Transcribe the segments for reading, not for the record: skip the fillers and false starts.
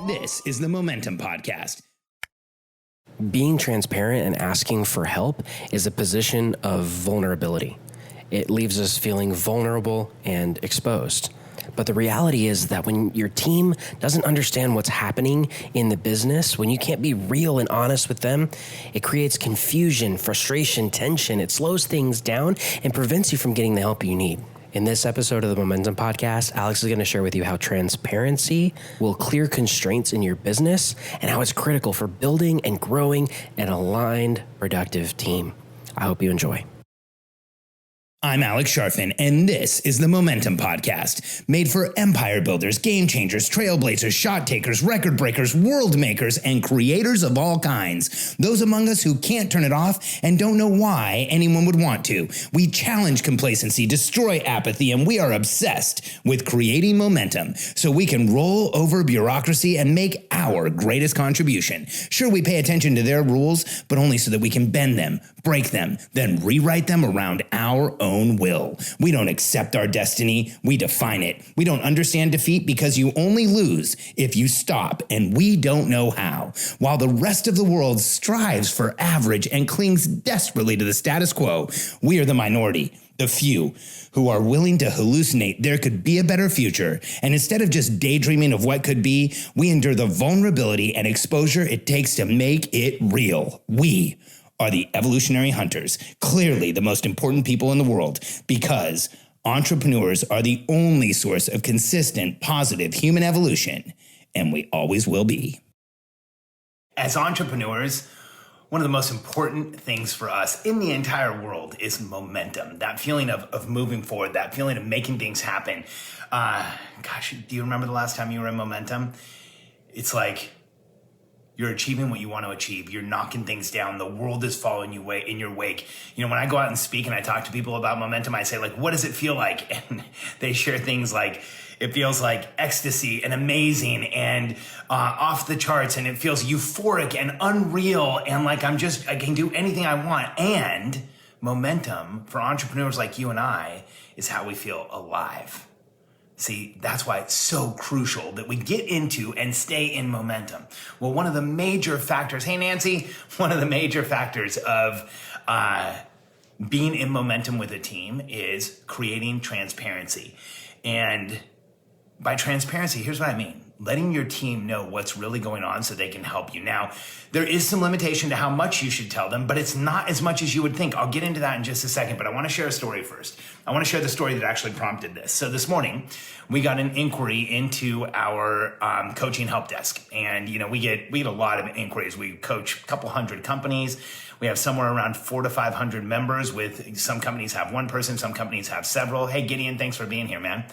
This is the Momentum Podcast. Being transparent and asking for help is a position of vulnerability. It leaves us feeling vulnerable and exposed. But the reality is that when your team doesn't understand what's happening in the business, when you can't be real and honest with them, it creates confusion, frustration, tension. It slows things down and prevents you from getting the help you need. In this episode of the Momentum Podcast, Alex is going to share with you how transparency will clear constraints in your business and how it's critical for building and growing an aligned, productive team. I hope you enjoy. I'm Alex Sharfin, and this is the Momentum Podcast, made for empire builders, game changers, trailblazers, shot takers, record breakers, world makers, and creators of all kinds. Those among us who can't turn it off and don't know why anyone would want to. We challenge complacency, destroy apathy, and we are obsessed with creating momentum so we can roll over bureaucracy and make our greatest contribution. Sure, we pay attention to their rules, but only so that we can bend them, break them, then rewrite them around our own will. We don't accept our destiny, we define it. We don't understand defeat because you only lose if you stop, and we don't know how. While the rest of the world strives for average and clings desperately to the status quo, we are the minority, the few, who are willing to hallucinate there could be a better future. And instead of just daydreaming of what could be, we endure the vulnerability and exposure it takes to make it real. We are the evolutionary hunters, clearly the most important people in the world, because entrepreneurs are the only source of consistent, positive human evolution, and we always will be. As entrepreneurs, one of the most important things for us in the entire world is momentum, that feeling of moving forward, that feeling of making things happen. Do you remember the last time you were in momentum? It's like you're achieving what you want to achieve. You're knocking things down. The world is following you in your wake. You know, when I go out and speak and I talk to people about momentum, I say, like, what does it feel like? And they share things like, it feels like ecstasy and amazing and off the charts, and it feels euphoric and unreal, and like I can do anything I want. And momentum for entrepreneurs like you and I is how we feel alive. See, that's why it's so crucial that we get into and stay in momentum. Well, one of the major factors, hey Nancy, one of the major factors of being in momentum with a team is creating transparency. And by transparency, here's what I mean. Letting your team know what's really going on so they can help you. Now, there is some limitation to how much you should tell them, but it's not as much as you would think. I'll get into that in just a second, but I want to share a story first. I want to share the story that actually prompted this. So this morning, we got an inquiry into our coaching help desk. And, you know, we get a lot of inquiries. We coach a couple hundred companies. We have somewhere around 400 to 500 members. With some companies have one person, some companies have several. Hey, Gideon, thanks for being here, man.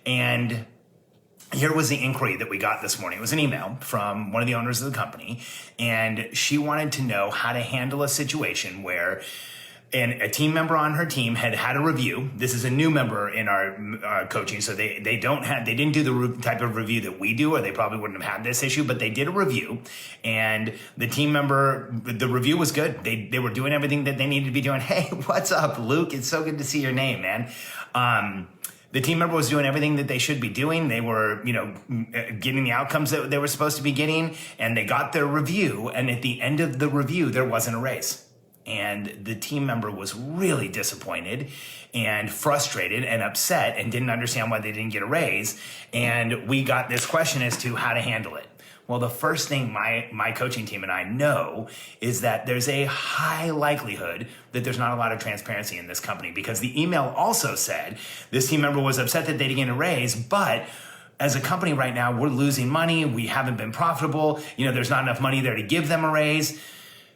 And here was the inquiry that we got this morning. It was an email from one of the owners of the company, and she wanted to know how to handle a situation where a team member on her team had a review. This is a new member in our coaching, so they didn't do the type of review that we do, or they probably wouldn't have had this issue, but they did a review, and the team member, the review was good. They were doing everything that they needed to be doing. Hey, what's up, Luke? It's so good to see your name, man. The team member was doing everything that they should be doing. They were, getting the outcomes that they were supposed to be getting, and they got their review. And at the end of the review, there wasn't a raise. And the team member was really disappointed and frustrated and upset and didn't understand why they didn't get a raise. And we got this question as to how to handle it. Well, the first thing my coaching team and I know is that there's a high likelihood that there's not a lot of transparency in this company, because the email also said this team member was upset that they didn't get a raise, but as a company right now, we're losing money. We haven't been profitable. There's not enough money there to give them a raise.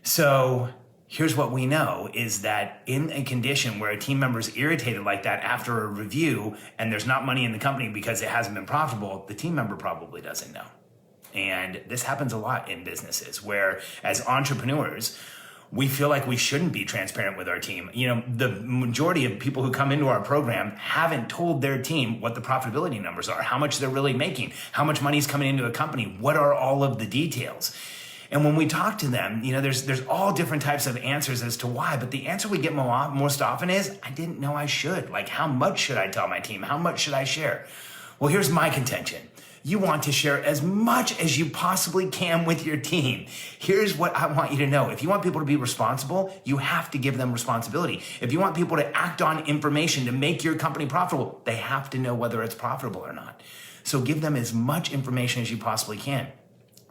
So here's what we know is that in a condition where a team member is irritated like that after a review and there's not money in the company because it hasn't been profitable, the team member probably doesn't know. And this happens a lot in businesses where, as entrepreneurs, we feel like we shouldn't be transparent with our team. The majority of people who come into our program haven't told their team what the profitability numbers are, how much they're really making, how much money is coming into a company, what are all of the details. And when we talk to them, there's all different types of answers as to why, but the answer we get most often is, I didn't know I should. Like, how much should I tell my team? How much should I share? Well, here's my contention. You want to share as much as you possibly can with your team. Here's what I want you to know. If you want people to be responsible, you have to give them responsibility. If you want people to act on information to make your company profitable, they have to know whether it's profitable or not. So give them as much information as you possibly can.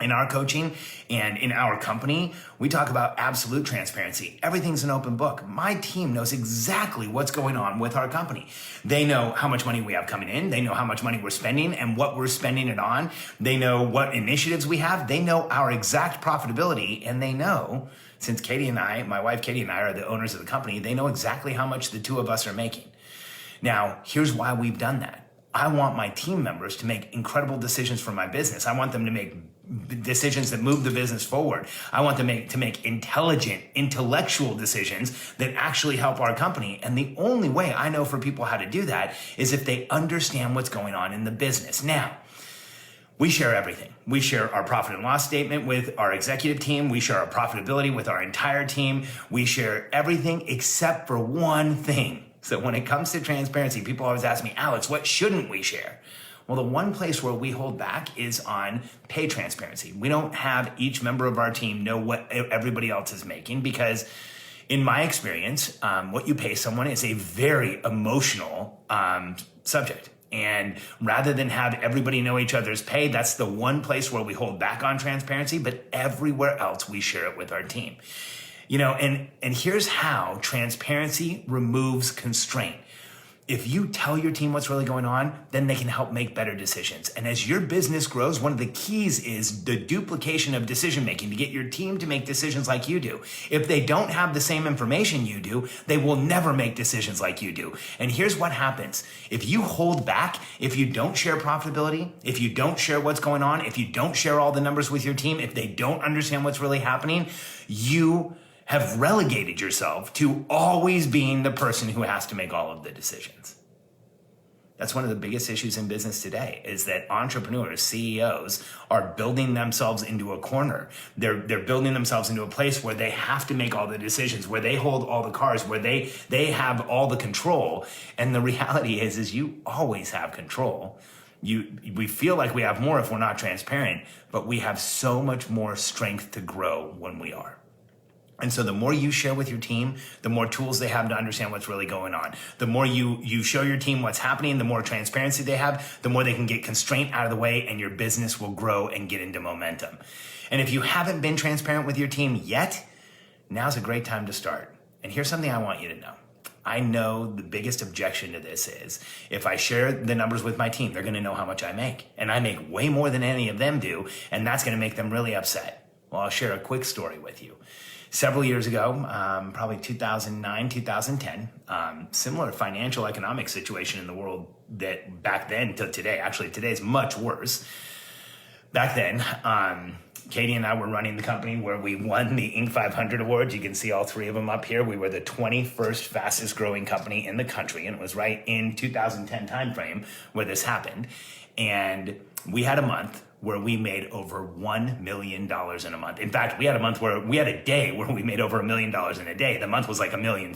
In our coaching and in our company, we talk about absolute transparency. Everything's an open book. My team knows exactly what's going on with our company. They know how much money we have coming in. They know how much money we're spending and what we're spending it on. They know what initiatives we have. They know our exact profitability, and they know, since Katie and I, my wife Katie and I are the owners of the company, they know exactly how much the two of us are making. Now, here's why we've done that. I want my team members to make incredible decisions for my business. I want them to make decisions that move the business forward. I want them to make intelligent, intellectual decisions that actually help our company. And the only way I know for people how to do that is if they understand what's going on in the business. Now, we share everything. We share our profit and loss statement with our executive team. We share our profitability with our entire team. We share everything except for one thing. So when it comes to transparency, people always ask me, Alex, what shouldn't we share? Well, the one place where we hold back is on pay transparency. We don't have each member of our team know what everybody else is making because in my experience, what you pay someone is a very emotional subject. And rather than have everybody know each other's pay, that's the one place where we hold back on transparency, but everywhere else we share it with our team. You know, and here's how transparency removes constraint. If you tell your team what's really going on, then they can help make better decisions. And as your business grows, one of the keys is the duplication of decision making to get your team to make decisions like you do. If they don't have the same information you do, they will never make decisions like you do. And here's what happens. If you hold back, if you don't share profitability, if you don't share what's going on, if you don't share all the numbers with your team, if they don't understand what's really happening, you have relegated yourself to always being the person who has to make all of the decisions. That's one of the biggest issues in business today is that entrepreneurs, CEOs are building themselves into a corner. They're building themselves into a place where they have to make all the decisions, where they hold all the cards, where they have all the control. And the reality is you always have control. We feel like we have more if we're not transparent, but we have so much more strength to grow when we are. And so the more you share with your team, the more tools they have to understand what's really going on. The more you show your team what's happening, the more transparency they have, the more they can get constraint out of the way and your business will grow and get into momentum. And if you haven't been transparent with your team yet, now's a great time to start. And here's something I want you to know. I know the biggest objection to this is if I share the numbers with my team, they're going to know how much I make. And I make way more than any of them do. And that's going to make them really upset. Well, I'll share a quick story with you. Several years ago, probably 2009, 2010, similar financial economic situation in the world that back then to today, actually today's much worse. Back then, Katie and I were running the company where we won the Inc. 500 awards. You can see all three of them up here. We were the 21st fastest growing company in the country. And it was right in 2010 timeframe where this happened. And we had a month where we made over $1 million in a month. In fact, we had a day where we made over $1 million in a day. The month was like $1.4 million.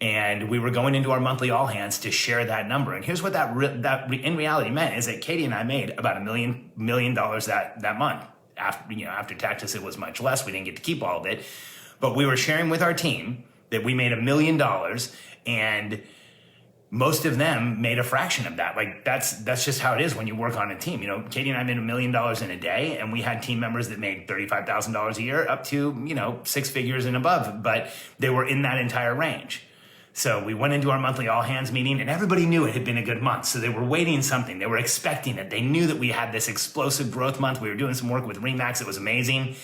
And we were going into our monthly all hands to share that number. And here's what that in reality meant is that Katie and I made about $1 million that month. After taxes, it was much less. We didn't get to keep all of it, but we were sharing with our team that we made $1 million, and most of them made a fraction of that. Like that's just how it is when you work on a team. You know, Katie and I made $1 million in a day, and we had team members that made $35,000 a year up to, six figures and above, but they were in that entire range. So we went into our monthly all hands meeting and everybody knew it had been a good month. So they were waiting something. They were expecting it. They knew that we had this explosive growth month. We were doing some work with Remax. It was amazing.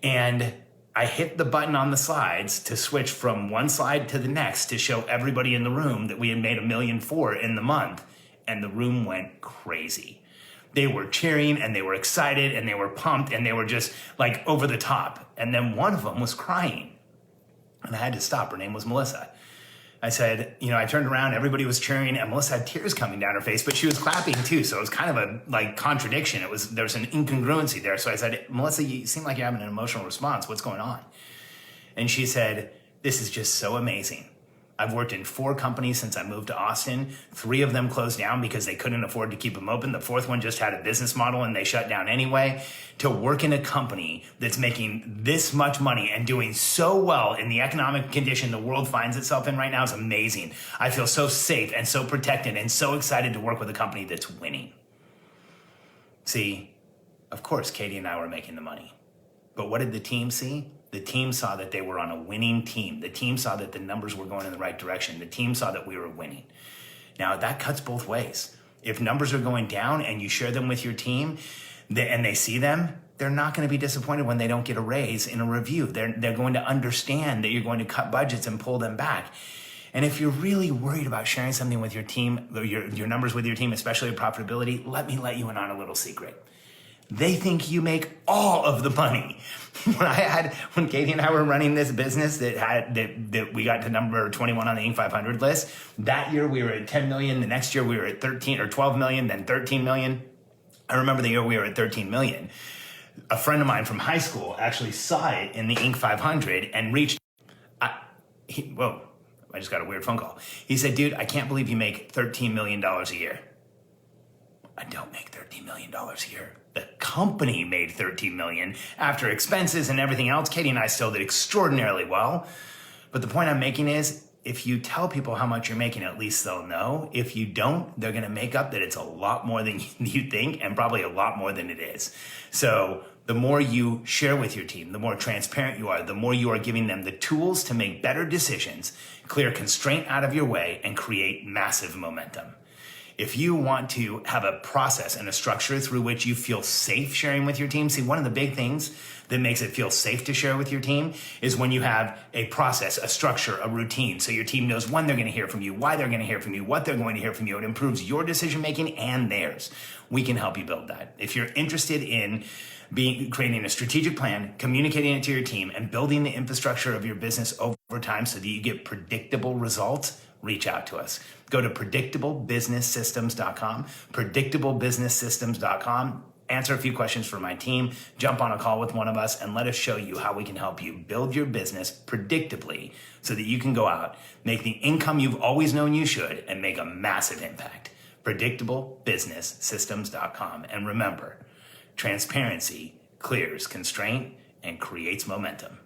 And I hit the button on the slides to switch from one slide to the next to show everybody in the room that we had made $1.4 million in the month. And the room went crazy. They were cheering and they were excited and they were pumped and they were just like over the top. And then one of them was crying and I had to stop. Her name was Melissa. I said, I turned around, everybody was cheering, and Melissa had tears coming down her face, but she was clapping too. So it was kind of a contradiction. There was an incongruency there. So I said, Melissa, you seem like you're having an emotional response. What's going on? And she said, this is just so amazing. I've worked in 4 companies since I moved to Austin. 3 of them closed down because they couldn't afford to keep them open. The 4th one just had a business model and they shut down anyway. To work in a company that's making this much money and doing so well in the economic condition the world finds itself in right now is amazing. I feel so safe and so protected and so excited to work with a company that's winning. See, of course, Katie and I were making the money. But what did the team see? The team saw that they were on a winning team. The team saw that the numbers were going in the right direction. The team saw that we were winning. Now, that cuts both ways. If numbers are going down and you share them with your team and they see them, they're not going to be disappointed when they don't get a raise in a review. They're going to understand that you're going to cut budgets and pull them back. And if you're really worried about sharing something with your team, your numbers with your team, especially profitability, let me let you in on a little secret. They think you make all of the money. When Katie and I were running this business that we got to number 21 on the Inc. 500 list, that year we were at 10 million. The next year we were at 13 or 12 million, then 13 million. I remember the year we were at 13 million. A friend of mine from high school actually saw it in the Inc. 500 and reached. Whoa, I just got a weird phone call. He said, dude, I can't believe you make $13 million a year. I don't make $13 million a year. The company made $13 million after expenses and everything else. Katie and I still did extraordinarily well. But the point I'm making is, if you tell people how much you're making, at least they'll know. If you don't, they're going to make up that it's a lot more than you think and probably a lot more than it is. So the more you share with your team, the more transparent you are, the more you are giving them the tools to make better decisions, clear constraint out of your way, and create massive momentum. If you want to have a process and a structure through which you feel safe sharing with your team, see, one of the big things that makes it feel safe to share with your team is when you have a process, a structure, a routine. So your team knows when they're going to hear from you, why they're going to hear from you, what they're going to hear from you. It improves your decision-making and theirs. We can help you build that. If you're interested in creating a strategic plan, communicating it to your team, and building the infrastructure of your business over time so that you get predictable results, reach out to us. Go to predictablebusinesssystems.com, predictablebusinesssystems.com. Answer a few questions for my team, jump on a call with one of us, and let us show you how we can help you build your business predictably so that you can go out, make the income you've always known you should, and make a massive impact. Predictablebusinesssystems.com. And remember, transparency clears constraint and creates momentum.